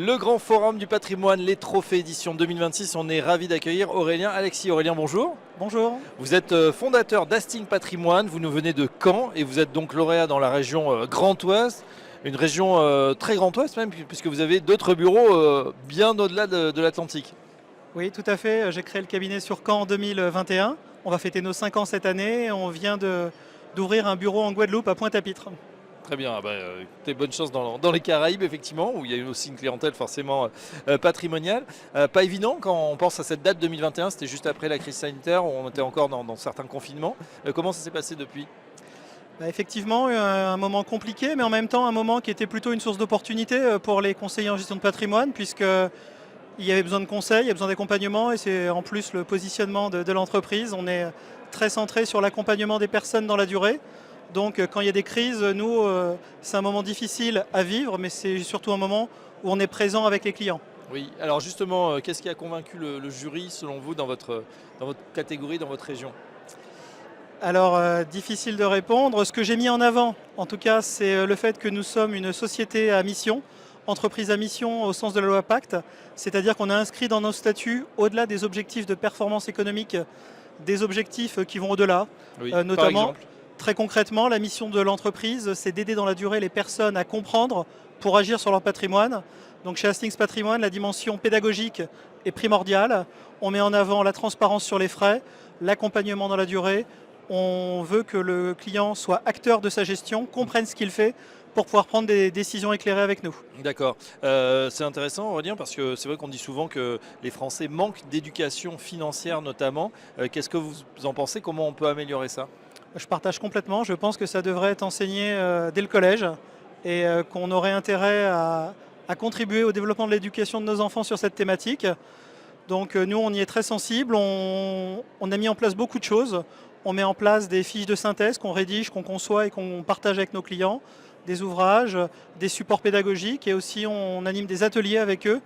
Le grand forum du patrimoine, les trophées édition 2026. On est ravis d'accueillir Aurélien Alexis. Aurélien, bonjour. Bonjour. Vous êtes fondateur d'Hastings Patrimoine. Vous nous venez de Caen et vous êtes donc lauréat dans la région Grand Ouest. Une région très Grand Ouest même, puisque vous avez d'autres bureaux bien au-delà de l'Atlantique. Oui, tout à fait. J'ai créé le cabinet sur Caen en 2021. On va fêter nos 5 ans cette année. Et on vient d'ouvrir un bureau en Guadeloupe à Pointe-à-Pitre. Très bien, écoutez, bonne chance dans les Caraïbes, effectivement, où il y a aussi une clientèle forcément patrimoniale. Pas évident quand on pense à cette date 2021, c'était juste après la crise sanitaire, on était encore dans certains confinements. Comment ça s'est passé depuis ? Effectivement, un moment compliqué, mais en même temps un moment qui était plutôt une source d'opportunité pour les conseillers en gestion de patrimoine, puisqu'il y avait besoin de conseils, il y a besoin d'accompagnement, et c'est en plus le positionnement de l'entreprise. On est très centré sur l'accompagnement des personnes dans la durée. Donc quand il y a des crises, nous, c'est un moment difficile à vivre, mais c'est surtout un moment où on est présent avec les clients. Oui, alors justement, qu'est-ce qui a convaincu le jury, selon vous, dans votre catégorie, dans votre région ? Alors, difficile de répondre. Ce que j'ai mis en avant, en tout cas, c'est le fait que nous sommes une société à mission, entreprise à mission au sens de la loi Pacte, c'est-à-dire qu'on a inscrit dans nos statuts, au-delà des objectifs de performance économique, des objectifs qui vont au-delà, Oui, notamment. par exemple. Très concrètement, la mission de l'entreprise, c'est d'aider dans la durée les personnes à comprendre pour agir sur leur patrimoine. Donc chez Hastings Patrimoine, la dimension pédagogique est primordiale. On met en avant la transparence sur les frais, l'accompagnement dans la durée. On veut que le client soit acteur de sa gestion, comprenne ce qu'il fait pour pouvoir prendre des décisions éclairées avec nous. D'accord. C'est intéressant, Aurélien, parce que c'est vrai qu'on dit souvent que les Français manquent d'éducation financière notamment. Qu'est-ce que vous en pensez ? Comment on peut améliorer ça ? Je partage complètement. Je pense que ça devrait être enseigné dès le collège et qu'on aurait intérêt à contribuer au développement de l'éducation de nos enfants sur cette thématique. Donc nous, on y est très sensible. On a mis en place beaucoup de choses. On met en place des fiches de synthèse qu'on rédige, qu'on conçoit et qu'on partage avec nos clients, des ouvrages, des supports pédagogiques et aussi on anime des ateliers avec eux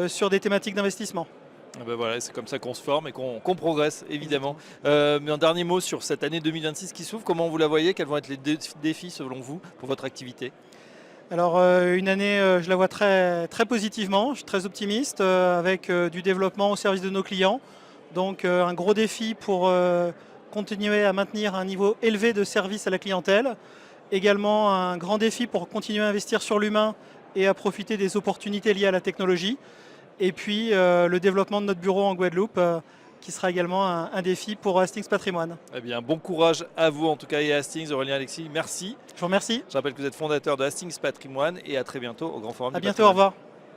sur des thématiques d'investissement. Voilà, c'est comme ça qu'on se forme et qu'on progresse, évidemment. Mais un dernier mot sur cette année 2026 qui s'ouvre. Comment vous la voyez ? Quels vont être les défis, selon vous, pour votre activité ? Alors, une année, je la vois très, très positivement. Je suis très optimiste avec du développement au service de nos clients. Donc, un gros défi pour continuer à maintenir un niveau élevé de service à la clientèle. Également, un grand défi pour continuer à investir sur l'humain et à profiter des opportunités liées à la technologie. Et puis le développement de notre bureau en Guadeloupe, qui sera également un défi pour Hastings Patrimoine. Eh bien, bon courage à vous en tout cas et à Hastings. Aurélien Alexis, merci. Je vous remercie. Je rappelle que vous êtes fondateur de Hastings Patrimoine et à très bientôt au Grand Forum À du bientôt, au Patrimoine. revoir.